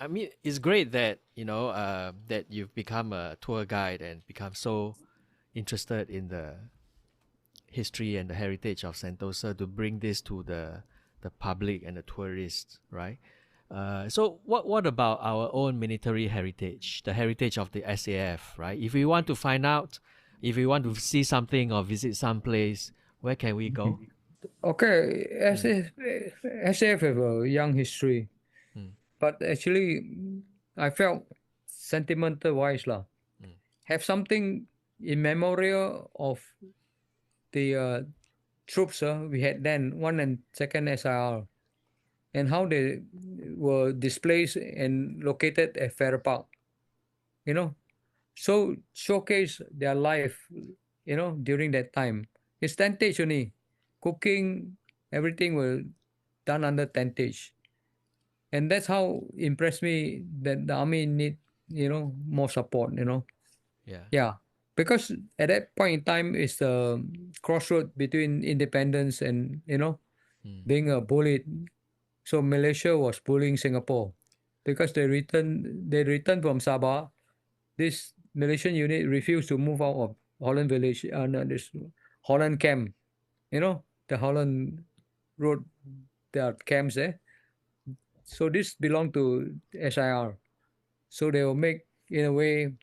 I mean, it's great that that you've become a tour guide and become so interested in the history and the heritage of Sentosa to bring this to the public and the tourists, right? So what about our own military heritage, the heritage of the SAF, right? If we want to find out, if we want to see something or visit some place, where can we go? Okay, Mm, SAF have a young history, mm, but actually, I felt sentimental wise lah. mm, Have something in memorial of the troops we had then, one and second SIR, and how they were displaced and located at Farrer Park. You know, so showcase their life. During that time, it's tentage only, cooking, everything was done under tentage, and that's how impressed me that the army need more support. yeah. Yeah, because at that point in time it's the crossroad between independence and Mm, being bullied. So Malaysia was bullying Singapore because they returned from Sabah. This Malaysian unit refused to move out of Holland village, no, this Holland camp. The Holland road, there are camps there. So this belonged to SIR. So they will make in a way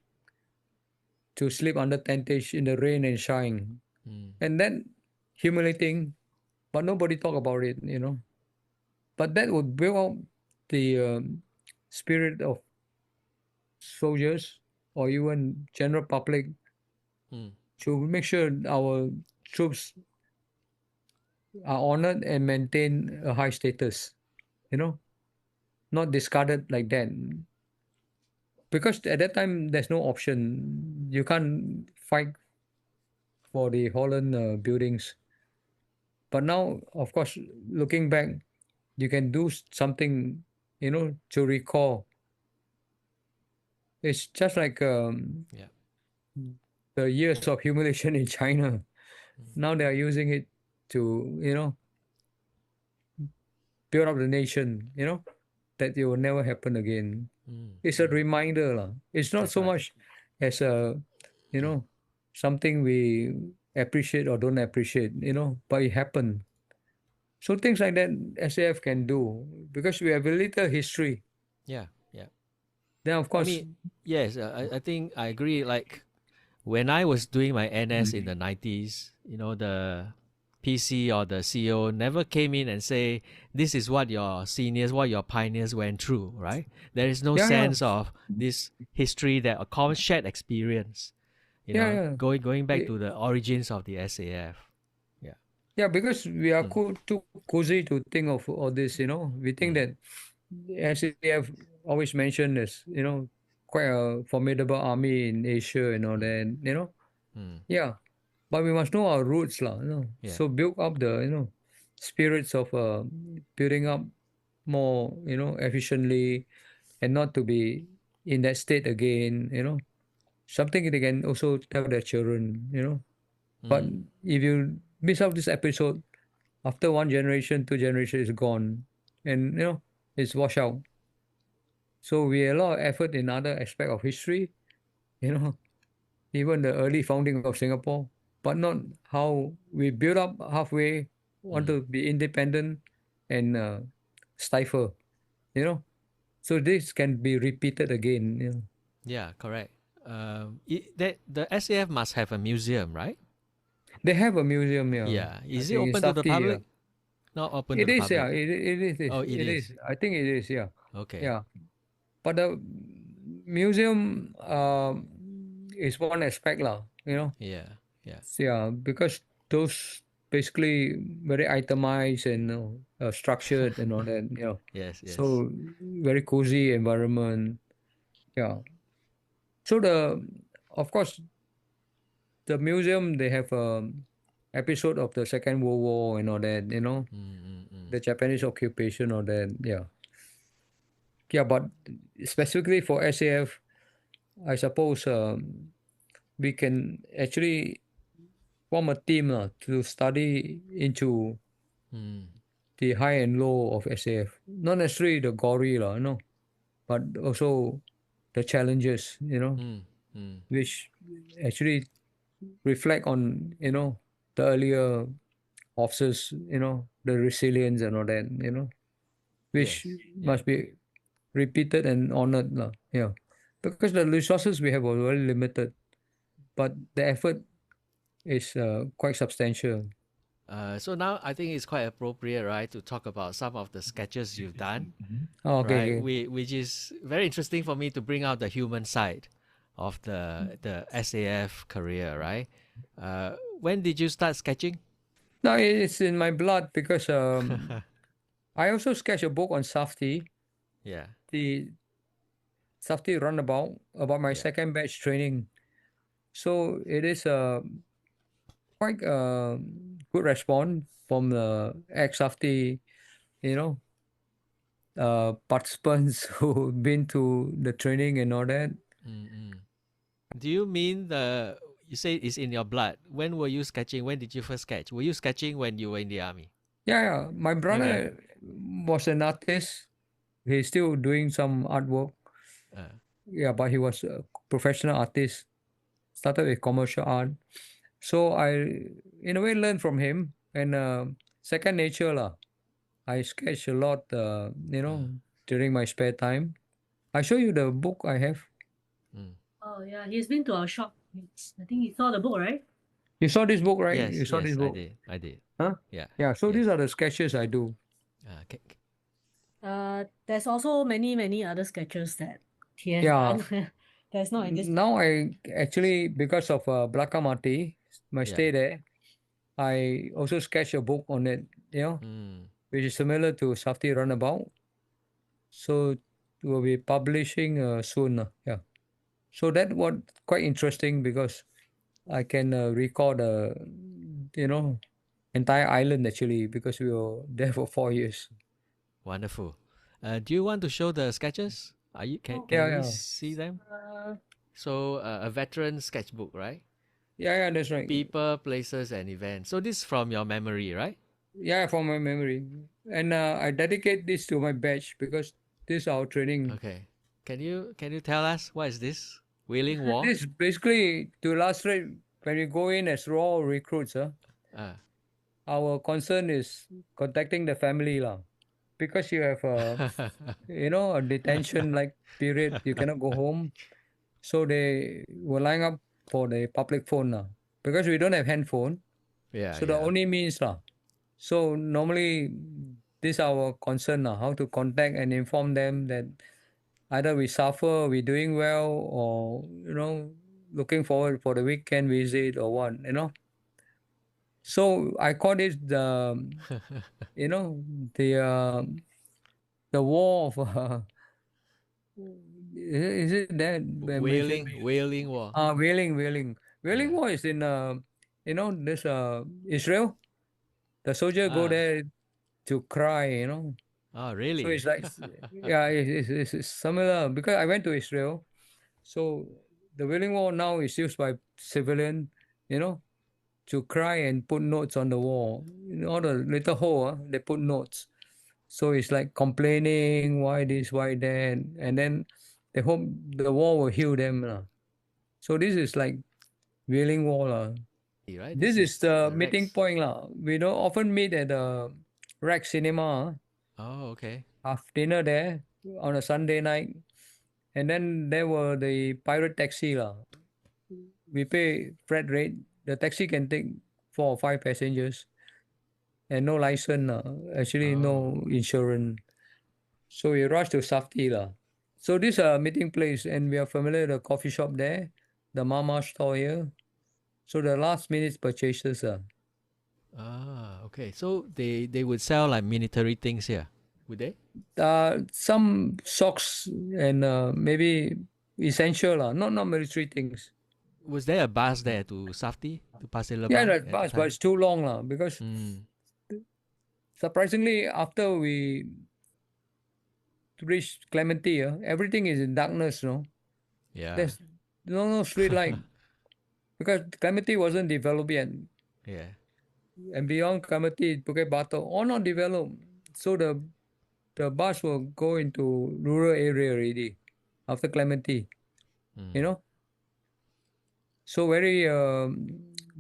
to sleep under tentage in the rain and shine. mm, And then humiliating, but nobody talk about it. But that would build up the spirit of soldiers or even general public mm. to make sure our troops are honored and maintain a high status, you know, not discarded like that. Because at that time, there's no option. You can't fight for the Holland buildings. But now, of course, looking back, you can do something, to recall. It's just like Yeah. the years of humiliation in China. Mm, Now they are using it to, build up the nation, that it will never happen again. mm, It's a mm. reminder. Lah. It's not That's so right. much as you Mm, know, something we appreciate or don't appreciate, but it happened. So things like that SAF can do because we have a little history. yeah. Yeah. Then of I course, mean, yes. I think I agree. Like when I was doing my NS in the mm, 90s, the PC or the CEO never came in and say, this is what your seniors, what your pioneers went through, right? There is no yeah, yeah, sense of this history, that a common shared experience, yeah, yeah. going back Eh, to the origins of the SAF. Yeah. Yeah, because we are Mm, too cozy to think of all this, We think mm, that SAF always mentioned as, quite a formidable army in Asia and all mm, that. mm. Yeah, but we must know our roots, lah. Yeah. So build up the, spirits of building up more, efficiently and not to be in that state again. Something they can also tell their children. But Mm, if you miss out this episode, after one generation, two generation is gone, and it's washed out. So we a lot of effort in other aspect of history, you know, even the early founding of Singapore, but not how we build up halfway, want mm. to be independent and stifle, you know. So this can be repeated again. Yeah, correct. That the SAF must have a museum, right? They have a museum here. Yeah. I Is it think in open to the SAFTI here. public? Not open to It the is, yeah. public. It is. Oh, it It is. is. I think it is, yeah. Okay. Yeah. But the museum is one aspect, lah. Yeah. Yeah. Yeah, because those basically very itemized and structured and all that. Yes. Yes. So very cozy environment. Yeah. So of course, the museum they have episode of the Second World War and all that. Mm, mm, mm. The Japanese occupation or that. Yeah. Yeah, but specifically for SAF, I suppose we can actually form a team to study into Mm. the high and low of SAF. Not necessarily the gory, no. but also the challenges, which actually reflect on, the earlier officers, the resilience and all that, which Yes. Yeah. must be repeated and honored. Yeah. Because the resources we have are very limited, but the effort is quite substantial. So now I think it's quite appropriate, right, to talk about some of the sketches you've done, Oh, okay, right? okay. Which is very interesting for me to bring out the human side of the SAF career, right? When did you start sketching? No, it's in my blood because I also sketched a book on SAFTI, Yeah. the SAFTI runabout about my Yeah. second batch training. So it is quite good response from the ex-SAFTI, you know, participants who've been to the training and all that. Mm-mm. Do you mean you say it's in your blood? When were you sketching? When did you first sketch? Were you sketching when you were in the army? Yeah, yeah. My Okay. brother was an artist. He's still doing some artwork. Uh, Yeah, but he was a professional artist. Started with commercial art. So I, in a way, learned from him. And second nature, lah. I sketch a lot, uh, during my spare time. I show you the book I have. mm. Oh yeah, he's been to our shop. I think he saw the book, right? You saw this book, right? Yes, You saw this yes, I book, did. I did. huh? Yeah. Yeah. So these Yes. are the sketches I do. Okay. There's also many other sketches that he has Yeah. done. There's no idea. Now I actually, because of Blakang Mati, my Yeah. stay there, I also sketch a book on it, Mm. which is similar to Safti Runabout. So we'll be publishing soon. Yeah. So that was quite interesting because I can record entire island actually because we were there for 4 years. Wonderful. Do you want to show the sketches? Oh, Can Yeah, we yeah. see them? uh, So a veteran sketchbook, right? Yeah, that's right. People, places, and events. So this is from your memory, right? Yeah, from my memory. And I dedicate this to my batch because this is our training. Okay. Can you tell us what is this? Whaling War? This basically to illustrate when we go in as raw recruits, Uh, our concern is contacting the family lah. Because you have a detention like period, you cannot go home. So they will line up for the public phone lah. Because we don't have handphone. yeah, So the yeah. only means lah. So normally this our concern lah, how to contact and inform them that either we suffer, we doing well, or looking forward for the weekend visit or what. So I call it you know, the uh, the war of is it that mentioned? Whaling War. Whaling Yeah. war is in this Israel. The soldier go Ah. there to cry, Oh, So really? it's like, yeah, it's similar because I went to Israel. So the Wailing Wall now is used by civilian, you know, to cry and put notes on the wall. All the little hole, they put notes. So it's like complaining, why this, why that, and then they hope the wall will heal them. So this is like Wailing Wall. Right. This This is is the the meeting Rex. point. We don't often meet at the Rex Cinema. Oh, okay. Have dinner there on a Sunday night. And then there were the pirate taxi. We pay flat rate. The taxi can take 4 or 5 passengers and no license. Actually, Oh, no insurance. So we rush to Safti. So this is a meeting place and we are familiar with the coffee shop there, the Mama store here. So the last minute purchases. okay. So they would sell like military things here, would they? Some socks and maybe essential. Not military things. Was there a bus there to Safti to Pasir Yeah, Lebang that at the bus, but time? it's too long because Mm, surprisingly, after we reached Clementi, everything is in darkness. yeah. There's no street light because Clementi wasn't developed yet, Yeah. and beyond Clementi, Bukit Batok, all not developed. So the the bus will go into rural area already after Clementi, you know. So very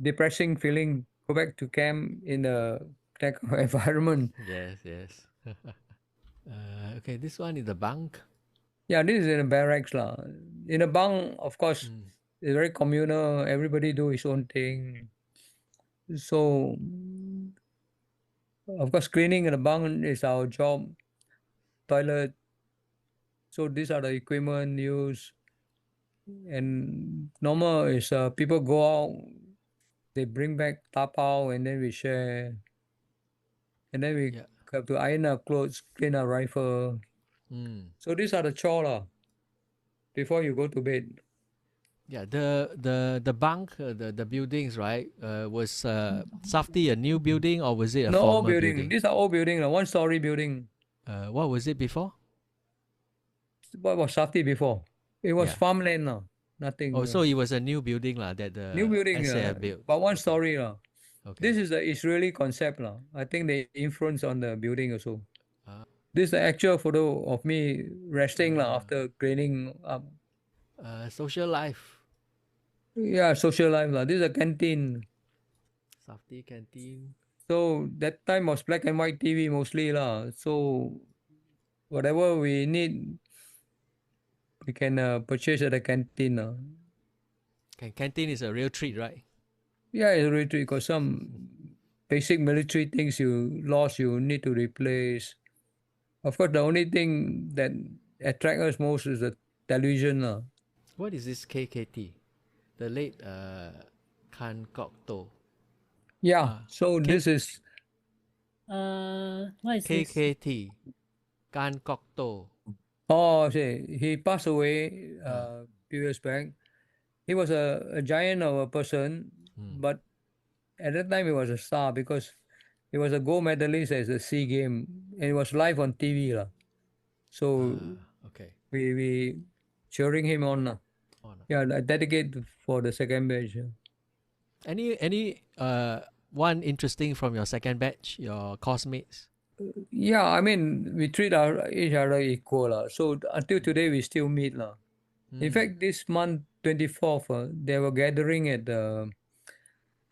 depressing feeling. Go back to camp in the tech environment. Yes, yes. Okay, this one is the bunk. Yeah, this is in a barracks lah. In a bunk, of course, it's very communal. Everybody do his own thing. So, of course, cleaning in the bunk is our job. Toilet. So these are the equipment used. And normal is people go out, they bring back tapao, and then we share. And then we Yeah. have to iron our clothes, clean our rifle. So these are the chore lah, before you go to bed. Yeah, the bunk, the buildings, right? Was SAFTI a new building or was it a No, old former building. building? These are old building, 1-story building. What was it before? What was SAFTI before? It was Yeah. farmland now. Nothing. Oh, so it was a new building lah that the New building, SAF built. but 1-story lah. Okay. This is the Israeli concept lah. I think they influence on the building also. Ah. This is the actual photo of me resting lah after cleaning up. Social life. Yeah, social life lah. This is a canteen. SAFTI canteen. So that time was black and white TV mostly lah. So whatever we need, we can purchase at the canteen lah. Canteen is a real treat, right? Yeah, it's really because some basic military things you lost, you need to replace. Of course, the only thing that attracts us most is the television lah. What is this KKT? The late Kan Kok To. Yeah, so this is What is this? KKT. Kan Kok To. oh, see, he passed away few years back. He was a giant of a person, but at that time he was a star because he was a gold medalist at the SEA Game and it was live on TV lah. So Okay. we cheering him on lah. Oh, no. Yeah, I dedicate for the second batch. Any one interesting from your second batch, your course-mates? Yeah, I mean we treat each other equal lah. So until today we still meet lah. In fact, this month 24th, they were gathering at the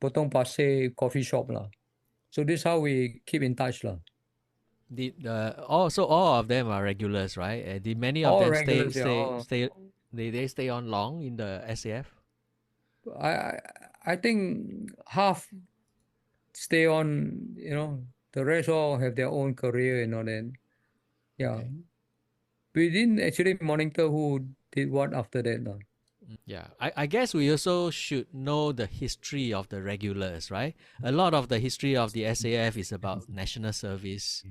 Potong Pasir coffee shop lah. So this is how we keep in touch lah. So all of them are regulars, right? Did many of All them regulars, yeah, stay? They stay on long in the SAF? I think half stay on, the rest all have their own career and all that. Yeah. Okay. We didn't actually monitor who did what after that. No. Yeah, I guess we also should know the history of the regulars, right? A lot of the history of the SAF is about national service,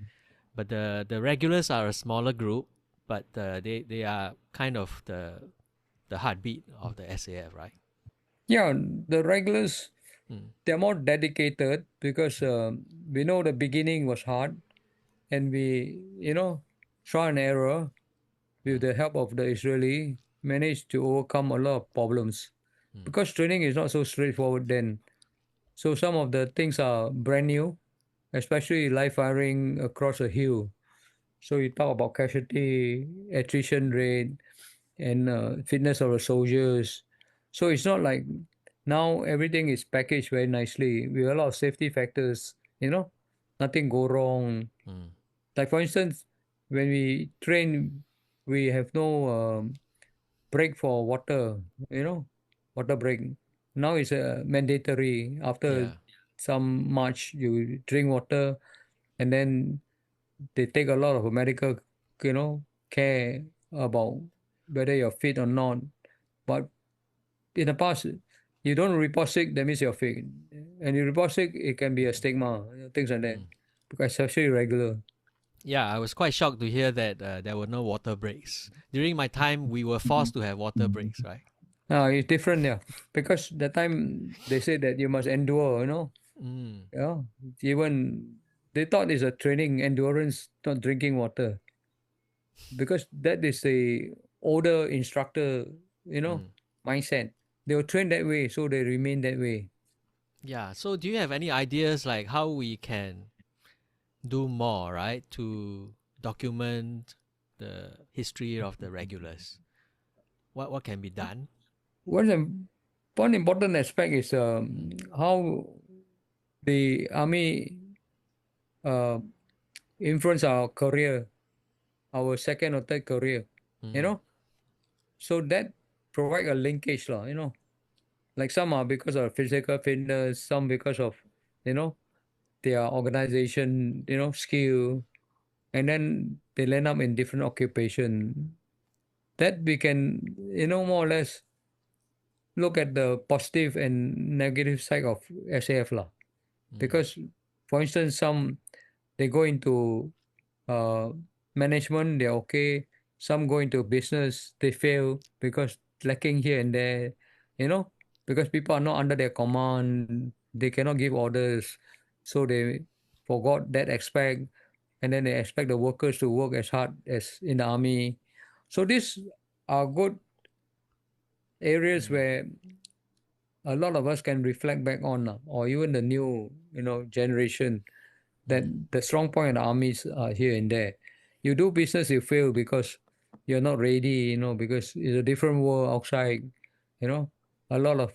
but the regulars are a smaller group, but they are kind of the heartbeat of the SAF, right? Yeah, the regulars, they're more dedicated because we know the beginning was hard and we, trial and error with the help of the Israeli managed to overcome a lot of problems because training is not so straightforward then. So some of the things are brand new, especially live firing across a hill. So you talk about casualty, attrition rate, and fitness of the soldiers. So it's not like now everything is packaged very nicely with a lot of safety factors, nothing go wrong. Like for instance, when we train, we have no break for water, water break. Now it's mandatory. After some march, you drink water, and then they take a lot of medical, care about whether you're fit or not. But in the past, you don't report sick, that means you're fit. And you report sick, it can be a stigma, things like that. Because it's actually regular. Yeah, I was quite shocked to hear that there were no water breaks. During my time, we were forced to have water breaks, right? It's different, yeah. Because that time they said that you must endure, Yeah. Even they thought it's a training, endurance, not drinking water. Because that is the older instructor, mindset. They were trained that way, so they remain that way. Yeah. So do you have any ideas like how we can do more, right, to document the history of the regulars? What can be done? One important aspect is how the army influence our career, our second or third career, you know. So that provide a linkage, you know. Like some are because of physical fitness, some because of, you know, their organization, you know, skill, and then they land up in different occupation. That we can, you know, more or less look at the positive and negative side of SAF lah. Because, for instance, some they go into uh, management, they're okay. Some go into business, they fail because lacking here and there, you know, because people are not under their command, they cannot give orders, so they forgot that aspect, and then they expect the workers to work as hard as in the army. So these are good areas where a lot of us can reflect back on, or even the new, you know, generation, that the strong point in the armies are here and there. You do business, you fail because you're not ready, you know, because it's a different world outside, you know, a lot of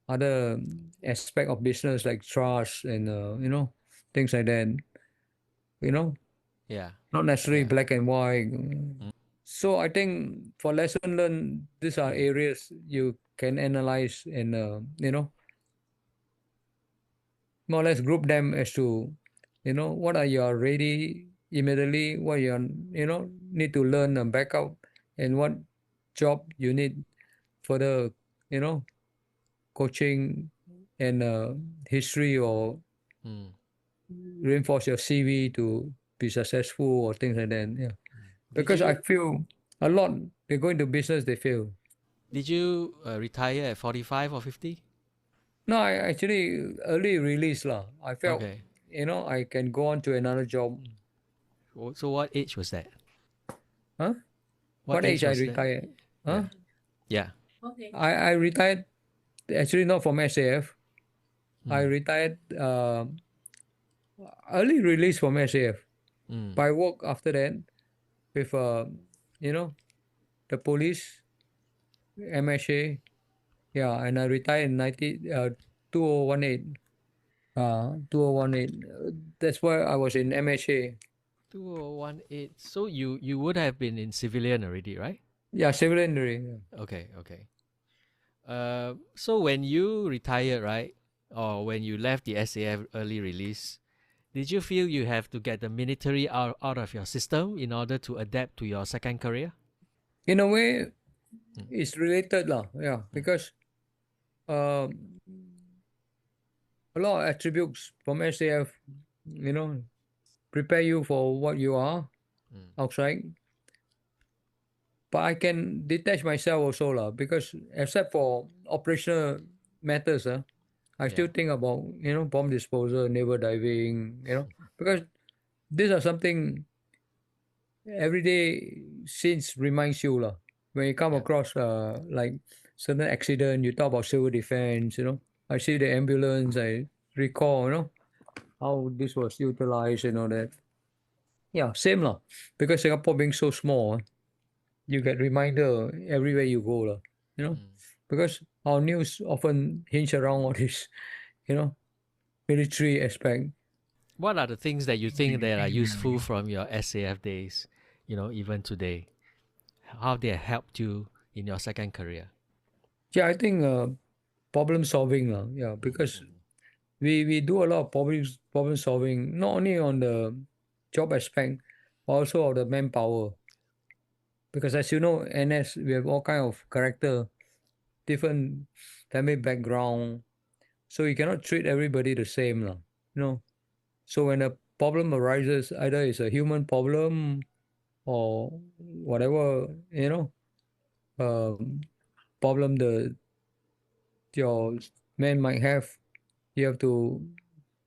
other aspect of business like trust and, you know, things like that, you know, Yeah. not necessarily Yeah. black and white. So I think for lesson learned, these are areas you can analyze and, you know, more or less group them as to, you know, what are you ready immediately, what you you know, need to learn and back up, and what job you need further, you know, coaching and history, or reinforce your CV to be successful or things like that. Yeah, Did because I you feel a lot they go into business, they fail. retire at 45 or 50? No, I actually early release lah. I felt, Okay. you know, I can go on to another job. So what age was that? Huh? What What age age I was that? retired? Huh? Yeah. Okay. I retired actually not from SAF. I retired early release from SAF. But I work after that with you know, the police, MSA. Yeah, and I retired in 2018. 2018. That's why I was in MSA. 2018. So you would have been in civilian already, right? Yeah, civil engineering. Okay. Okay. So when you retired, right, or when you left the SAF early release, did you feel you have to get the military out of your system in order to adapt to your second career? In a way, it's related lah. Yeah, because um, a lot of attributes from SAF, you know, prepare you for what you are outside. But I can detach myself also lah, because except for operational matters, I still Yeah. think about, you know, bomb disposal, naval diving, you know, because these are something everyday scenes reminds you lah. When you come Yeah. across like certain accident, you talk about civil defense, you know. I see the ambulance, I recall, you know, how this was utilized and all that. Yeah, same lah. Because Singapore being so small, you get reminder everywhere you go lah. You know, because our news often hinge around all this, you know, military aspect. What are the things that you think that are useful from your SAF days, even today? How they helped you in your second career? Yeah, I think problem solving lah. Yeah, because we do a lot of problem solving, not only on the job aspect, also of the manpower. Because as you know, NS we have all kind of character, different family background, so you cannot treat everybody the same lah. You know, so when a problem arises, either it's a human problem or whatever, you know, problem the your man might have, you have to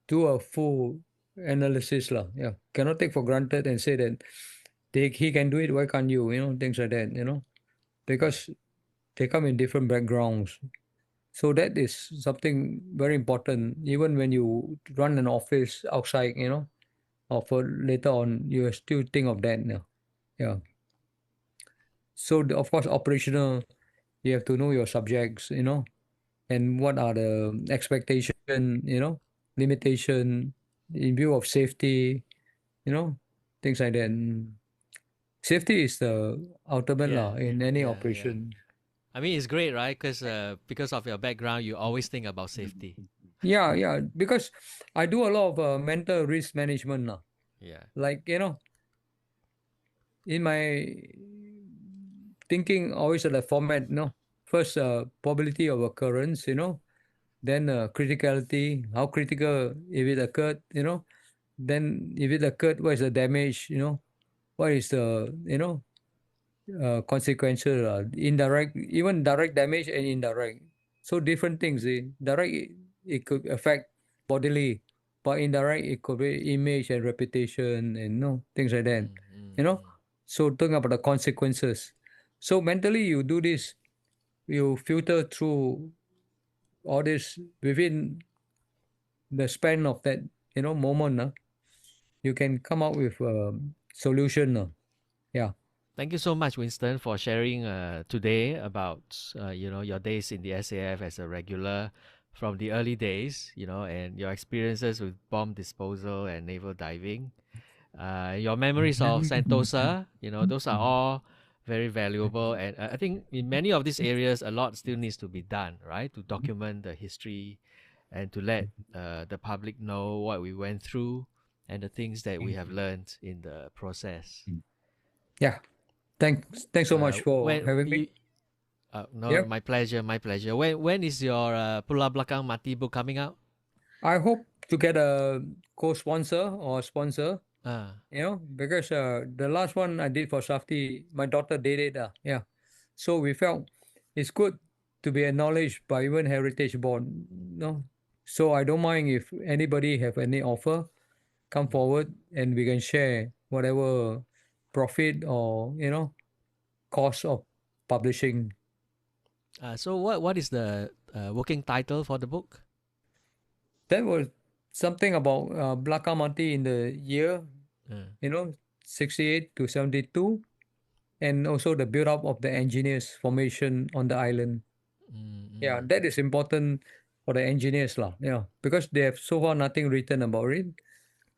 do a full analysis lah. Yeah, cannot take for granted and say that he can do it. Why can't you? You know, things like that. You know, because they come in different backgrounds. So that is something very important. Even when you run an office outside, you know, or for later on, you will still think of that. Yeah. So of course, operational, you have to know your subjects, and what are the expectation, limitation in view of safety, things like that. Safety is the ultimate Yeah, law in any yeah, yeah. operation. I mean, it's great, right? Because of your background, you always think about safety. Yeah, because I do a lot of mental risk management now. Yeah. Like, in my thinking, always at the format, first, probability of occurrence, then criticality, how critical if it occurred, then if it occurred, what is the damage, what is the, consequential, indirect, even direct damage and indirect. So different things. Direct, it could affect bodily, but indirect, it could be image and reputation and things like that. You know, so talking about the consequences. So mentally, you do this, you filter through all this within the span of that, moment. You can come up with a solution. Yeah. Thank you so much, Winston, for sharing today about your days in the SAF as a regular from the early days, and your experiences with bomb disposal and naval diving. Your memories of Sentosa, those are all very valuable. And I think in many of these areas, a lot still needs to be done, right? To document the history and to let the public know what we went through and the things that we have learned in the process. Yeah. Thanks so much for When having me. you, no, Yep. my pleasure, my pleasure. When is your Pulau Blakang Mati book coming out? I hope to get a co-sponsor or sponsor, Ah, because the last one I did for SAFTI, my daughter did it. Yeah. So we felt it's good to be acknowledged by even Heritage Board. So I don't mind if anybody have any offer, come forward and we can share whatever profit or, cost of publishing. so what is the working title for the book? That was something about Blakang Mati in the year, Uh, 68 to 72, and also the build up of the engineers formation on the island. Yeah, that is important for the engineers, lah. Yeah, because they have so far nothing written about it.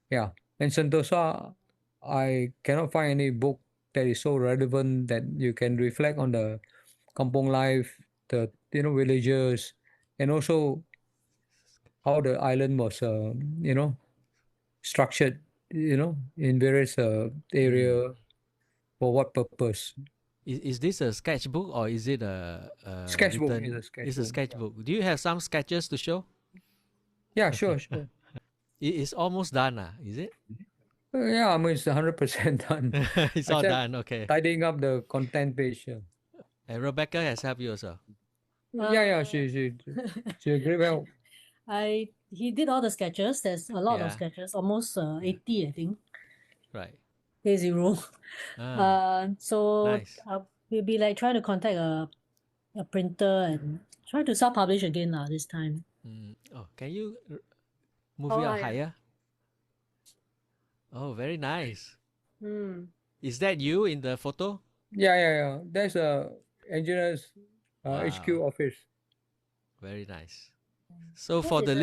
Yeah, and Sentosa, I cannot find any book that is so relevant that you can reflect on the kampong life, the villagers, and also how the island was, structured, in various area for what purpose. is this a sketchbook or is it a Sketchbook is written? a It's a sketchbook. sketchbook. Do you have some sketches to show? Yeah, sure. It's almost done, is it? Yeah, I mean it's 100% done. It's all Except done. Okay. tidying up the content page. And Rebecca has helped you also. Yeah, she agreed well. He did all the sketches. There's a lot of Yeah. sketches, almost 80, I think. Right. K0. So Nice. we'll be like trying to contact a printer and try to self-publish again this time. Oh, can you move Oh, it up yeah. higher? Oh, very nice. Mm. Is that you in the photo? Yeah. That's a engineer's HQ Wow. office. Very nice. So What for is the that?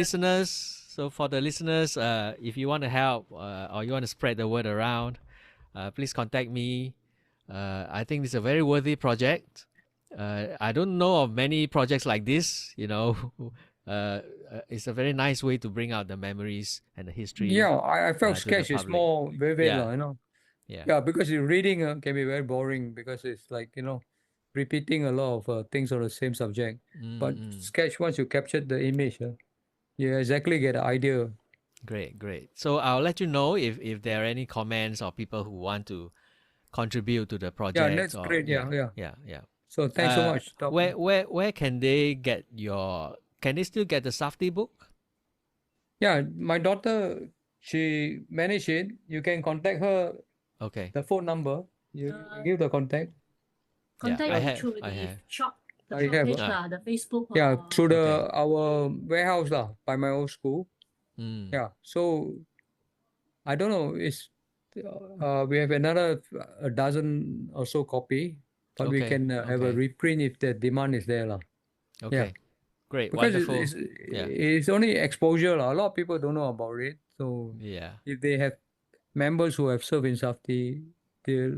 listeners, if you want to help or you want to spread the word around, please contact me. I think it's a very worthy project. I don't know of many projects like this. It's a very nice way to bring out the memories and the history Yeah, I felt to the sketch is public. more vivid, Yeah, yeah. Yeah, because reading can be very boring because it's like, repeating a lot of things on the same subject. But sketch, once you capture the image, you exactly get an idea. Great. So I'll let you know if there are any comments or people who want to contribute to the Yeah, project that's or great. Yeah. yeah. So thanks so much. Where can they get can they still get the SAFTI book? Yeah, my daughter, she managed it. You can contact her, Okay. the phone number. You give the contact. Yeah, Contact I me have. through I the have. shop, the I shop have. page the Facebook Yeah, through Okay. our warehouse by my old school. Mm. Yeah, so I don't know. We have another a dozen or so copy, but we Okay, can have a okay. reprint if the demand is there, lah. Okay. Great. Because Wonderful. Yeah. it's only exposure, lah. A lot of people don't know about it. So Yeah. if they have members who have served in SAFTI, they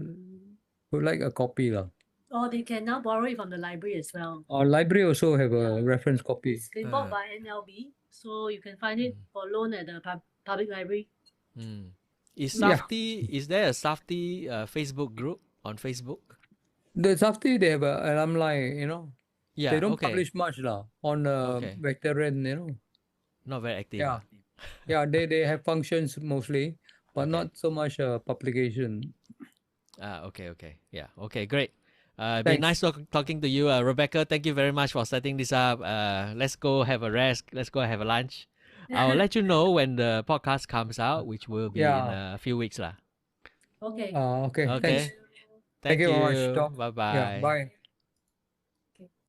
would like a copy, lah. Or they can now borrow it from the library as well. Our library also have a reference copy. It's been bought by NLB, so you can find it for loan at the public library. Mm. Is Yeah. SAFTI, is there a SAFTI Facebook group on Facebook? The SAFTI, they have a alumni, Yeah. they don't okay. publish much, lah, on Okay. veteran, Not very active. Yeah. Yeah, they have functions mostly, but Okay. not so much publication. Okay. Yeah. Okay, great. Been Thanks. nice talking to you, Rebecca. Thank you very much for setting this up. Let's go have a rest. Let's go have a lunch. I'll let you know when the podcast comes out, which will be in Yeah. a few weeks, lah. Okay. Okay, Okay. thanks. Thank you you. very much, Doc. Bye bye. Yeah, bye.